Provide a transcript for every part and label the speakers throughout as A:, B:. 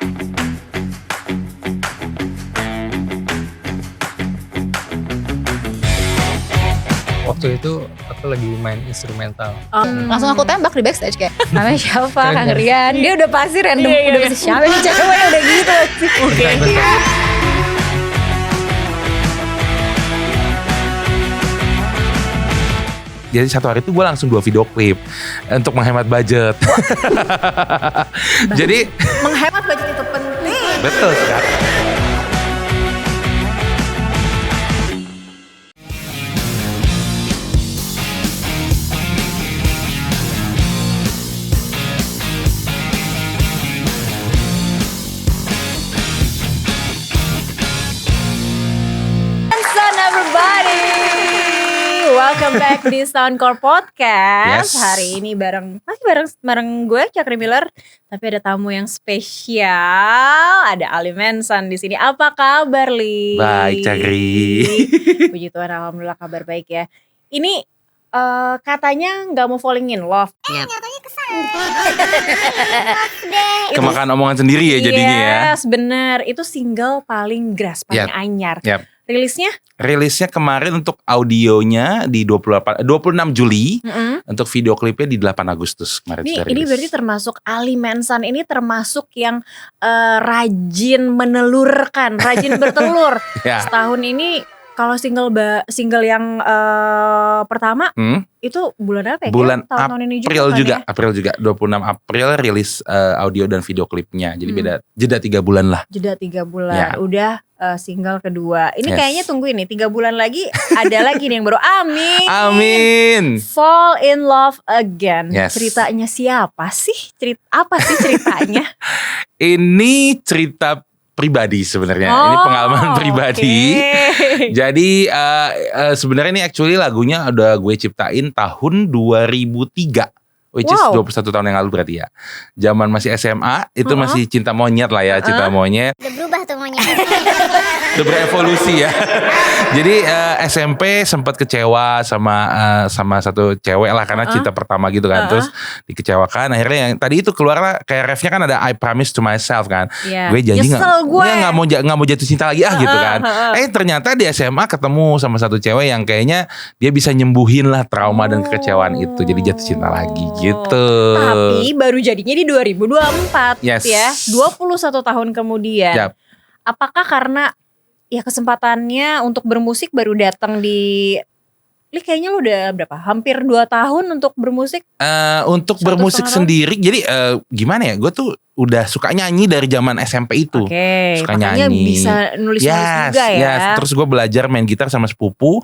A: Waktu itu aku lagi main instrumental.
B: Langsung aku tembak di backstage kayak namanya siapa, Kang Rian. Dia udah pasti random, udah pasti siapa nih ceweknya, udah gitu sih. Oke.
C: Jadi satu hari itu gue langsung 2 video klip untuk menghemat budget. Jadi
B: Menghemat budget itu penting.
C: betul sekali.
B: Welcome back di Soundcore Podcast.
C: Yes.
B: Hari ini masih bareng gue Cakri Miller, tapi ada tamu yang spesial. Ada Ali Mensan di sini. Apa kabar, Li?
C: Baik, Cakri.
B: Puji Tuhan, alhamdulillah kabar baik ya. Ini katanya nggak mau falling in love.
D: Nyatanya kesal.
C: Kemakan omongan sendiri ya jadinya ya.
B: Yes, bener. Itu single paling grass, paling anyar.
C: Yap.
B: Rilisnya
C: kemarin untuk audionya di 26 Juli. Untuk video klipnya di 8 Agustus kemarin.
B: Ini berarti termasuk Ali Mensan ini termasuk yang rajin menelurkan, rajin bertelur.
C: Ya.
B: Setahun ini kalau single yang pertama itu bulan apa ya?
C: Bulan
B: Tahun ini
C: April juga 26 April rilis audio dan video klipnya. Jadi beda jeda 3 bulan lah.
B: Jeda 3 bulan.
C: Ya.
B: Udah single kedua. Ini
C: Yes.
B: kayaknya tungguin nih 3 bulan lagi ada lagi nih yang baru. Amin.
C: Amin.
B: Fall in love again.
C: Yes.
B: Ceritanya siapa sih? Apa sih ceritanya?
C: Ini cerita pribadi sebenarnya. Ini pengalaman pribadi.
B: Okay.
C: Jadi sebenarnya ini actually lagunya udah gue ciptain tahun 2003. Which is 21 tahun yang lalu berarti ya. Zaman masih SMA, itu masih cinta monyet lah ya, cinta monyet.
D: Udah berubah tuh monyet.
C: Udah berevolusi ya. Jadi SMP sempat kecewa sama satu cewek lah karena cinta pertama gitu kan. Terus dikecewakan, akhirnya yang tadi itu keluar lah kayak refnya kan ada I promise to myself kan.
B: Yeah.
C: Gue janji
B: Nyesel
C: nggak mau jatuh cinta lagi gitu kan. Ternyata di SMA ketemu sama satu cewek yang kayaknya dia bisa nyembuhin lah trauma dan kekecewaan itu. Jadi jatuh cinta lagi gitu.
B: Tapi baru jadinya di 2024
C: Yes.
B: ya. 21 tahun kemudian.
C: Yap.
B: Apakah karena ya kesempatannya untuk bermusik baru datang di kayaknya lu udah berapa? Hampir 2 tahun untuk bermusik?
C: Untuk
B: 1,5
C: bermusik
B: tahun?
C: sendiri, jadi gimana ya? Gue tuh udah suka nyanyi dari zaman SMP itu.
B: Oke,
C: Suka
B: makanya
C: nyanyi.
B: bisa nulis-nulis juga ya.
C: Yes. Terus gue belajar main gitar sama sepupu.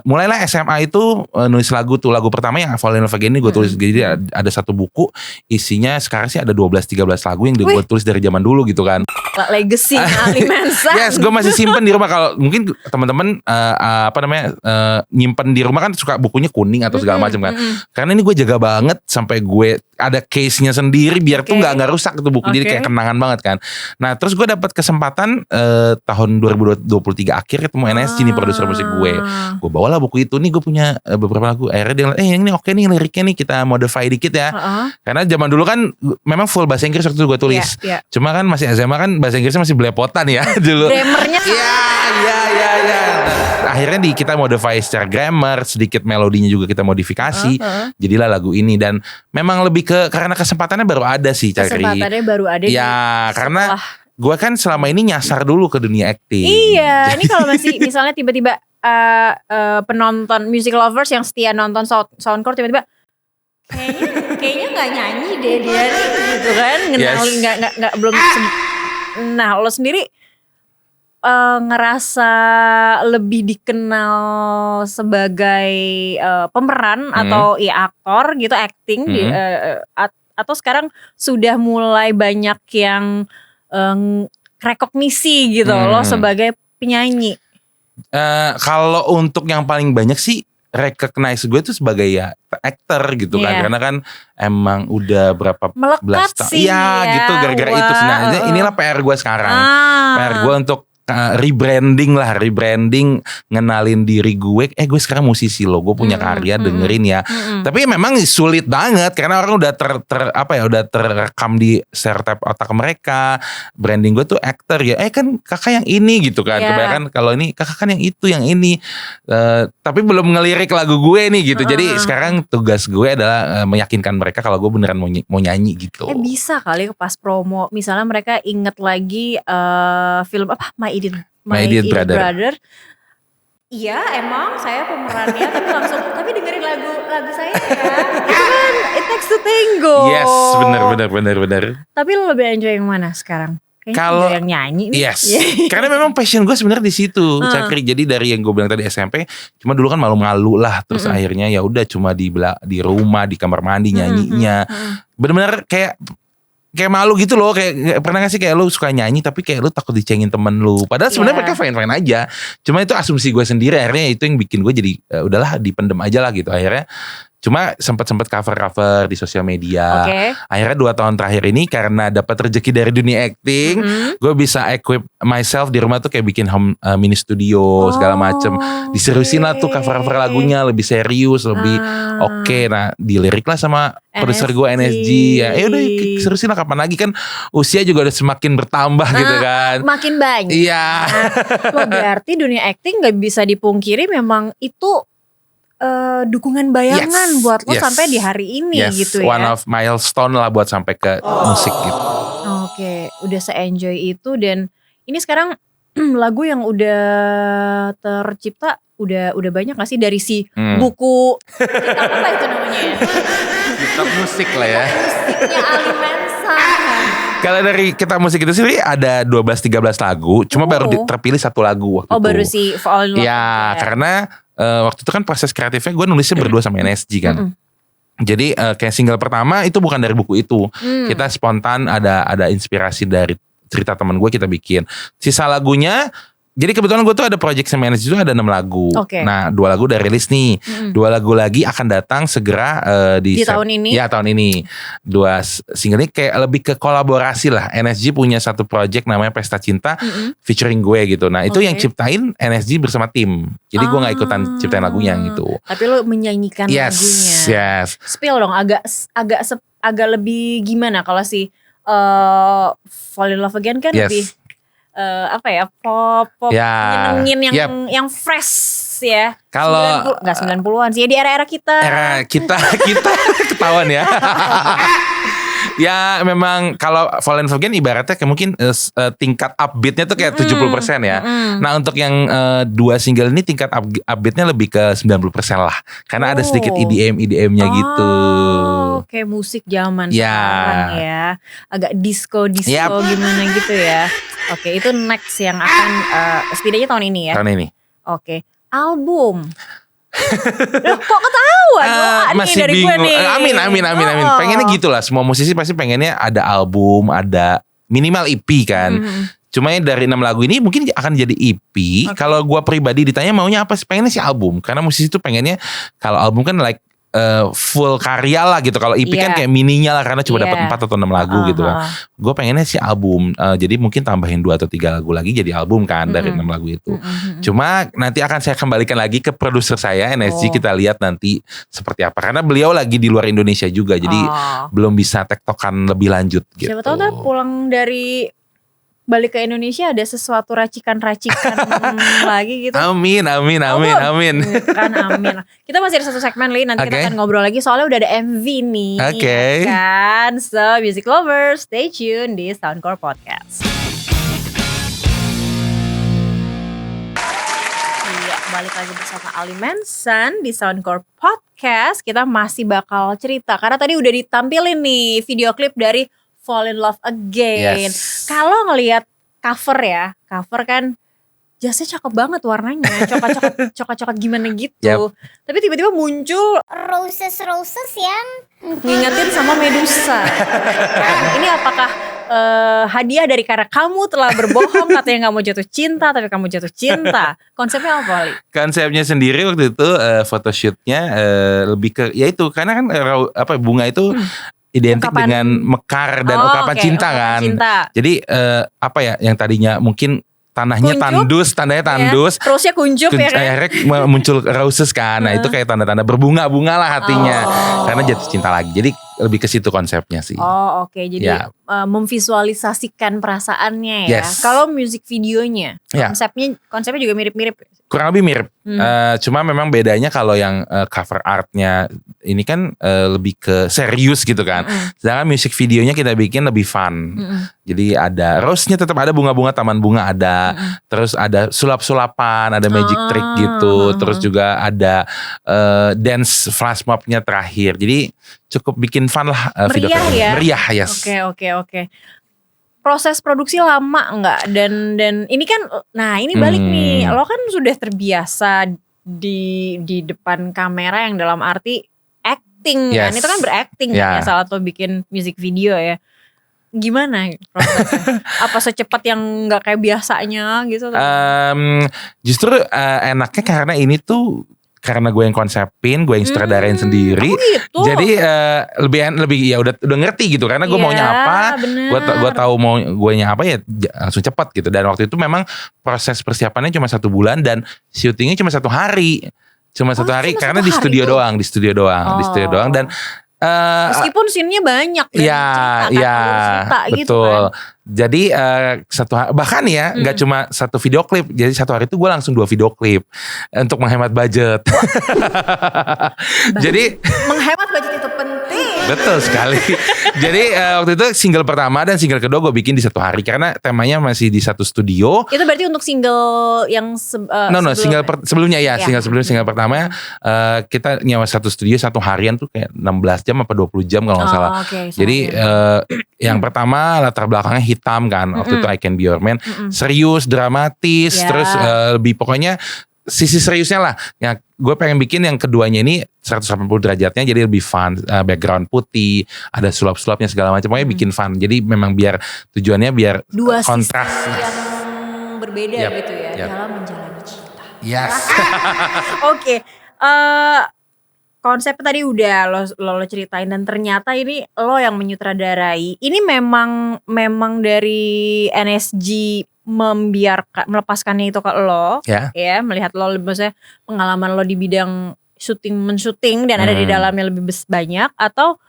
C: Mulailah SMA itu nulis lagu tuh. Lagu pertama yang Fall in Love Again ini gue tulis. Jadi ada satu buku. Isinya sekarang sih ada 12-13 lagu yang gue tulis dari zaman dulu gitu kan.
B: Legacy Ali Mensan.
C: Yes, gue masih simpen di rumah. Kalau mungkin teman-teman nyimpen di rumah kan suka bukunya kuning atau segala macam kan. Karena ini gue jaga banget sampai gue ada case-nya sendiri biar tuh nggak rusak itu buku. Jadi kayak kenangan banget kan. Nah terus gue dapat kesempatan tahun 2023 akhir ketemu NSG nih produser musik gue. Gue bawalah buku itu nih, gue punya beberapa lagu. Akhirnya dia bilang, yang ini oke nih liriknya nih kita modify dikit ya. Karena zaman dulu kan memang full bahasa Inggris waktu itu gue tulis.
B: Iya.
C: Cuma kan masih SMA kan bahasa Inggrisnya masih belepotan ya dulu.
B: Grammarnya
C: Iya. Akhirnya kita modify secara grammar, sedikit melodinya juga kita modifikasi. Jadilah lagu ini dan memang lebih karena kesempatannya baru ada sih Cakri.
B: kesempatannya baru ada.
C: Ya karena gue kan selama ini nyasar dulu ke dunia acting.
B: Iya, ini kalau masih misalnya tiba-tiba penonton music lovers yang setia nonton Soundcore tiba-tiba kayaknya nggak nyanyi deh dia gitu kan, ngenalin nggak belum. Nah lo sendiri ngerasa lebih dikenal sebagai pemeran atau ya aktor gitu, acting atau sekarang sudah mulai banyak yang rekognisi gitu lo sebagai penyanyi?
C: Kalau untuk yang paling banyak sih recognize gue tuh sebagai ya actor gitu kan, karena kan emang udah berapa
B: melekat
C: belas tahun
B: sih
C: gitu gara-gara itu. Nah inilah PR gue sekarang. PR gue untuk rebranding, ngenalin diri gue. Gue sekarang musisi loh, gue punya karya, dengerin ya. Tapi memang sulit banget karena orang udah udah terekam di stereotip otak mereka. Branding gue tuh aktor ya. Kan kakak yang ini gitu kan. Kebanyakan kalau ini kakak kan yang itu, yang ini. Tapi belum ngelirik lagu gue nih gitu. Jadi sekarang tugas gue adalah meyakinkan mereka kalau gue beneran mau nyanyi gitu.
B: Bisa kali pas promo, misalnya mereka inget lagi film apa My Idiot Brother. Iya emang saya pemerannya tapi dengerin lagu saya ya. Itu kan It Takes Two Tango.
C: Yes, benar.
B: Tapi lo lebih enjoy yang mana sekarang?
C: Kalau
B: yang nyanyi nih.
C: Yes. Karena memang passion gue sebenarnya di situ, Cakri. Jadi dari yang gue bilang tadi SMP, cuma dulu kan malu-malu lah, terus akhirnya ya udah cuma di rumah, di kamar mandi nyanyinya. Benar-benar kayak malu gitu loh. Kayak pernah gak sih kayak lu suka nyanyi tapi kayak lu takut dicengin temen lu. Padahal sebenarnya mereka fine-fine aja. Cuma itu asumsi gue sendiri, akhirnya itu yang bikin gue jadi udahlah dipendem aja lah gitu. Akhirnya cuma sempat cover di sosial media. Akhirnya 2 tahun terakhir ini karena dapat rezeki dari dunia acting, gue bisa equip myself di rumah tuh kayak bikin home mini studio segala macem. Diserusin lah tuh cover lagunya lebih serius, lebih oke. Nah dilirik lah sama produser gue NSG. Ya udah serusin lah, kapan lagi kan usia juga udah semakin bertambah gitu kan.
B: Makin banyak.
C: Iya.
B: Lo berarti dunia acting gak bisa dipungkiri memang itu dukungan bayangan buat lo sampai di hari ini gitu ya.
C: One of milestone lah buat sampai ke musik gitu.
B: Oke, udah se-enjoy itu. Dan ini sekarang lagu yang udah tercipta udah banyak gak sih dari si buku kitab apa itu namanya ya?
C: Kitab musik lah ya.
B: Musiknya Ali Mansan.
C: Kalau dari kitab musik itu sendiri ada 12-13 lagu, cuma baru terpilih 1 lagu waktu itu.
B: Baru si Fall in Love.
C: Ya, karena waktu itu kan proses kreatifnya gue nulisnya berdua sama NSG kan. Jadi kayak single pertama itu bukan dari buku itu. Kita spontan ada inspirasi dari cerita teman gue, kita bikin. Sisa lagunya, jadi kebetulan gue tuh ada project sama NSG itu ada 6 lagu. Nah 2 lagu udah rilis nih. 2 lagu lagi akan datang segera di
B: tahun ini.
C: Ya tahun ini. 2 single ini kayak lebih ke kolaborasi lah. NSG punya 1 project namanya Pesta Cinta featuring gue gitu. Nah itu yang ciptain NSG bersama tim. Jadi gue gak ikutan ciptain lagunya gitu.
B: Tapi lo menyanyikan lagunya.
C: Yes.
B: Spill dong, agak lebih gimana kalau si Fall in Love Again kan lebih pop nyenengin yang fresh ya.
C: Kalau
B: 90-an sih ya, di era kita ketahuan ya.
C: Ya memang kalau Fall in Love Again ibaratnya kayak mungkin tingkat upbeatnya tuh kayak 70% ya. Nah untuk yang 2 single ini tingkat upbeatnya lebih ke 90% lah. Karena ada sedikit EDM-nya gitu.
B: Kayak musik zaman sekarang ya. Agak disco gimana gitu ya. Oke, itu next yang akan setidaknya tahun ini ya.
C: Tahun ini.
B: Oke, album. Loh, kok ketawa
C: masih
B: dari
C: bingung.
B: Gue nih.
C: Amin. Pengennya gitu lah. Semua musisi pasti pengennya ada album, ada minimal EP kan. Cuma dari 6 lagu ini mungkin akan jadi EP. Kalau gue pribadi ditanya maunya apa sih, pengennya sih album. Karena musisi itu pengennya kalau album kan like full karya lah gitu. Kalau EP kan kayak mininya lah karena cuma dapat 4 atau 6 lagu gitu kan. Gue pengennya sih album. Jadi mungkin tambahin 2 atau 3 lagu lagi jadi album kan dari 6 lagu itu. Cuma nanti akan saya kembalikan lagi ke produser saya NSG. Kita lihat nanti seperti apa. Karena beliau lagi di luar Indonesia juga. Jadi belum bisa tektokan lebih lanjut gitu.
B: Siapa tahu dah pulang dari balik ke Indonesia ada sesuatu racikan-racikan lagi gitu.
C: Amin.
B: Kan amin. Kita masih ada 1 segmen lagi, nanti kita akan ngobrol lagi soalnya udah ada MV nih. Ya kan? So music lovers, stay tune di Soundcore Podcast. Iya, balik lagi bersama Ali Mansan di Soundcore Podcast. Kita masih bakal cerita karena tadi udah ditampilin nih video klip dari Fall in Love Again. Kalau ngelihat cover kan jasnya cakep banget warnanya, coklat gimana gitu. Tapi tiba-tiba muncul
D: roses yang
B: ngingetin sama Medusa. Ini apakah hadiah dari karena kamu telah berbohong katanya nggak mau jatuh cinta tapi kamu jatuh cinta? Konsepnya apa, Ali?
C: Konsepnya sendiri waktu itu photoshootnya lebih ke ya itu karena kan bunga itu identik dengan mekar dan ungkapan cinta kan. Jadi yang tadinya mungkin tanahnya
B: Kuncup.
C: tandanya
B: Ya,
C: tandus.
B: Terusnya kuncup ya kan.
C: Akhirnya muncul roses kan. Nah itu kayak tanda-tanda berbunga-bunga lah hatinya. Karena jatuh cinta lagi. Jadi lebih ke situ konsepnya sih.
B: Oh oke. Jadi
C: Ya.
B: memvisualisasikan perasaannya ya.
C: Yes.
B: Kalau musik videonya
C: Ya.
B: konsepnya juga mirip-mirip.
C: Kurang lebih mirip. Cuma memang bedanya kalau yang cover artnya ini kan lebih ke serius gitu kan. Sedangkan musik videonya kita bikin lebih fun. Jadi ada rose-nya tetap ada, bunga-bunga taman bunga ada. Terus ada sulap-sulapan, ada magic trick gitu. Terus juga ada dance flash mob-nya terakhir. Jadi cukup bikin fun lah video
B: Meriah
C: klipnya.
B: ya?
C: Meriah, yes.
B: Oke. Proses produksi lama nggak? Dan ini kan, nah ini balik nih, lo kan sudah terbiasa di depan kamera yang dalam arti acting kan,
C: Yes.
B: itu kan berakting
C: Ya.
B: ya saat lo bikin music video ya. Gimana prosesnya? Apa secepat yang nggak kayak biasanya gitu?
C: Justru enaknya karena ini tuh karena gue yang konsepin, gue yang sutradarain sendiri.
B: Oh gitu.
C: Jadi lebih ya udah ngerti gitu karena gue
B: Iya,
C: maunya apa,
B: bener.
C: gue tahu mau gue nya apa ya langsung cepat gitu. Dan waktu itu memang proses persiapannya cuma 1 bulan dan syutingnya cuma 1 hari. Cuma satu hari
B: cuma
C: karena
B: 1
C: di
B: hari
C: studio
B: tuh?
C: doang, di studio doang dan
B: Meskipun scene-nya banyak dan
C: Iya,
B: cerita gitu
C: betul.
B: kan.
C: Jadi bahkan ya nggak cuma 1 video klip. Jadi 1 hari itu gue langsung 2 video klip untuk menghemat budget. Jadi
B: Menghemat budget itu penting.
C: betul sekali. Jadi waktu itu single pertama dan single kedua gue bikin di 1 hari karena temanya masih di 1 studio.
B: Itu berarti untuk single yang
C: Single sebelumnya ya,
B: Ya.
C: single pertama kita nyewa 1 studio 1 harian tuh kayak 16 jam apa 20 jam kalau nggak salah.
B: Oke,
C: Jadi yang pertama latar belakangnya hitam kan, waktu itu I Can Be Your Man, serius, dramatis,
B: Ya.
C: terus lebih pokoknya sisi seriusnya lah. Yang gue pengen bikin yang keduanya ini 180 derajatnya jadi lebih fun, background putih, ada sulap-sulapnya segala macam, pokoknya bikin fun. Jadi memang biar tujuannya biar
B: dua
C: kontras.
B: sisi yang berbeda
C: Yap,
B: gitu ya
C: yap.
B: dalam menjalani cinta.
C: Yes.
B: Oke, konsep tadi udah lo ceritain dan ternyata ini lo yang menyutradarai. Ini memang dari NSG melepaskannya itu ke lo,
C: Ya.
B: ya melihat lo maksudnya pengalaman lo di bidang mensyuting dan ada di dalamnya lebih banyak atau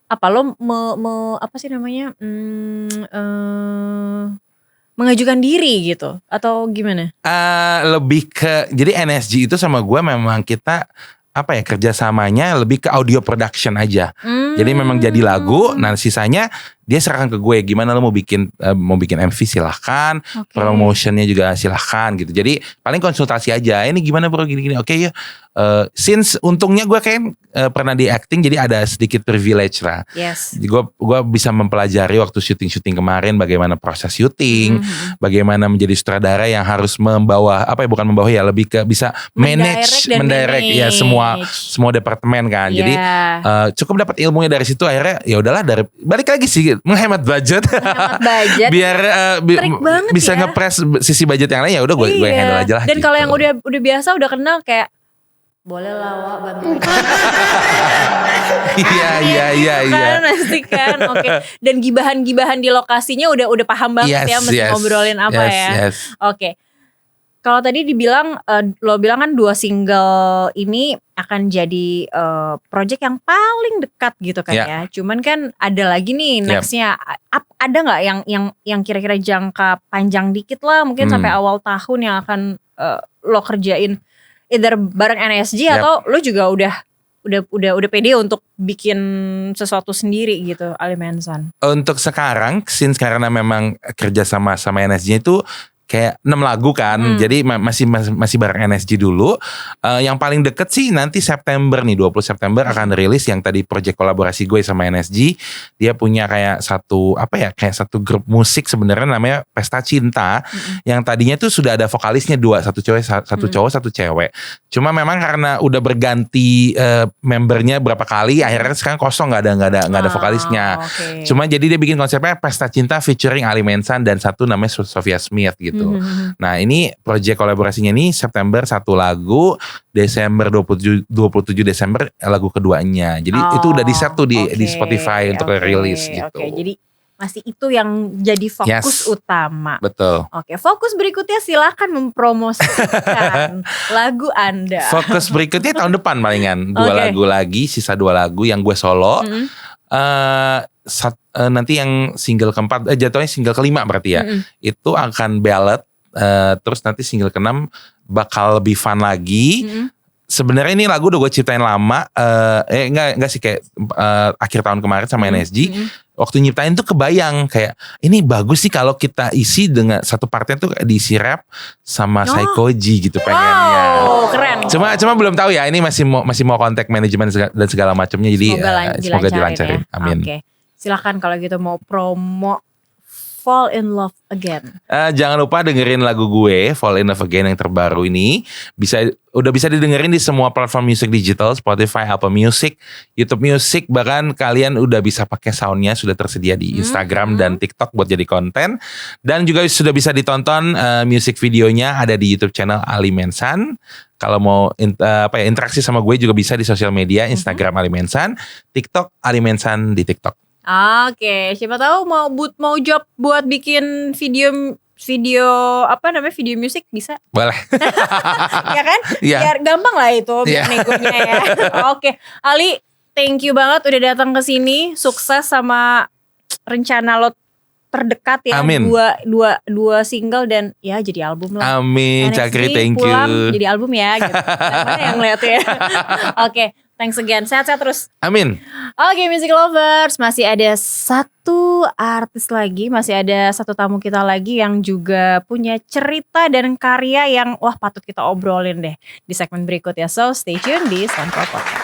B: apa lo apa sih namanya mengajukan diri gitu atau gimana?
C: Lebih ke jadi NSG itu sama gue memang kita apa ya kerjasamanya lebih ke audio production aja. Jadi memang jadi lagu, nah sisanya dia serahkan ke gue gimana lo mau bikin MV silahkan, promotionnya juga silahkan gitu. Jadi paling konsultasi aja. Ini gimana bro gini-gini. Oke ya. Since untungnya gue kayak pernah di acting jadi ada sedikit privilege lah.
B: Yes.
C: Gue bisa mempelajari waktu syuting kemarin bagaimana proses syuting, bagaimana menjadi sutradara yang harus membawa bukan membawa ya lebih ke bisa mendirect ya semua departemen kan. Jadi cukup dapat ilmunya dari situ akhirnya ya udahlah balik lagi sih menghemat budget. Biar
B: Trik banget
C: bisa
B: ya.
C: ngepres sisi budget yang lain ya udah gue handle aja lah.
B: Dan
C: gitu.
B: kalau yang udah biasa udah kenal kayak boleh lah Wak bantuin.
C: Iya.
B: Kan pasti kan. Oke. Dan gibahan di lokasinya udah paham banget ya mesti ngobrolin apa ya.
C: Yes.
B: Oke. Kalau tadi dibilang lo bilang kan 2 single ini akan jadi project yang paling dekat gitu kan ya. Cuman kan ada lagi nih nextnya. Ada nggak yang kira-kira jangka panjang dikit lah mungkin sampai awal tahun yang akan lo kerjain either bareng NSG atau lo juga udah pede untuk bikin sesuatu sendiri gitu Alimensan.
C: Untuk sekarang since karena memang kerja sama NSG itu kayak 6 lagu kan. Jadi masih bareng NSG dulu. Yang paling deket sih nanti September nih 20 September akan rilis yang tadi project kolaborasi gue sama NSG. Dia punya kayak satu grup musik sebenarnya namanya Pesta Cinta. Yang tadinya tuh sudah ada vokalisnya 2, 1 cowok 1 cewek. Cuma memang karena udah berganti membernya berapa kali akhirnya sekarang kosong nggak ada vokalisnya.
B: Okay.
C: Cuma jadi dia bikin konsepnya Pesta Cinta featuring Alimensan dan satu namanya Sophia Smith gitu. Nah ini project kolaborasinya ini September 1 lagu, Desember 27 Desember lagu keduanya. Jadi itu udah di set tuh di Spotify untuk rilis gitu.
B: Jadi masih itu yang jadi fokus
C: Yes.
B: utama.
C: Betul.
B: Oke, fokus berikutnya silakan mempromosikan lagu Anda.
C: Fokus berikutnya tahun depan palingan 2
B: Oke.
C: lagu lagi, sisa 2 lagu yang gue solo.
B: Mm-mm.
C: Nanti yang single keempat, jatuhnya single kelima berarti ya.
B: Mm-mm.
C: Itu akan ballad. Terus nanti single keenam bakal lebih fun lagi.
B: Mm-mm.
C: Sebenarnya ini lagu udah gue ciptain lama. Enggak sih, kayak akhir tahun kemarin sama NSG.
B: Mm-mm.
C: Waktu nyiptain tuh kebayang kayak ini bagus sih kalau kita isi dengan satu partnya tuh diisi rap sama Psychoji gitu pengennya.
B: Wow, keren.
C: Cuma belum tahu ya, ini masih mau kontak manajemen dan segala macamnya, jadi semoga dilancarin.
B: Ya.
C: Amin.
B: Oke. Silakan kalau gitu mau promo Fall in Love Again.
C: Jangan lupa dengerin lagu gue Fall in Love Again yang terbaru ini. Udah bisa didengerin di semua platform musik digital, Spotify, Apple Music, YouTube Music, bahkan kalian udah bisa pakai soundnya, sudah tersedia di Instagram dan TikTok buat jadi konten. Dan juga sudah bisa ditonton music videonya ada di YouTube channel Ali Mensan. Kalau mau interaksi sama gue juga bisa di sosial media, Instagram Ali Mensan, TikTok Ali Mensan di TikTok.
B: Oke, siapa tahu mau job buat bikin video video musik bisa.
C: Boleh.
B: Ya kan?
C: Iya.
B: Biar gampang lah itu
C: Iya.
B: negonya ya. Oke, Ali, thank you banget udah datang ke sini. Sukses sama rencana lo terdekat ya.
C: Amin.
B: Dua single dan ya jadi album lah.
C: Amin,
B: NXT
C: Cakri, thank
B: pulang
C: you.
B: jadi album ya gitu. Mana yang lihat ya. Oke, thanks again. Sehat-sehat terus.
C: Amin.
B: Oke, Music Lovers, masih ada satu artis lagi, masih ada satu tamu kita lagi yang juga punya cerita dan karya yang patut kita obrolin deh di segmen berikut ya. So, stay tune di Soundcore Podcast.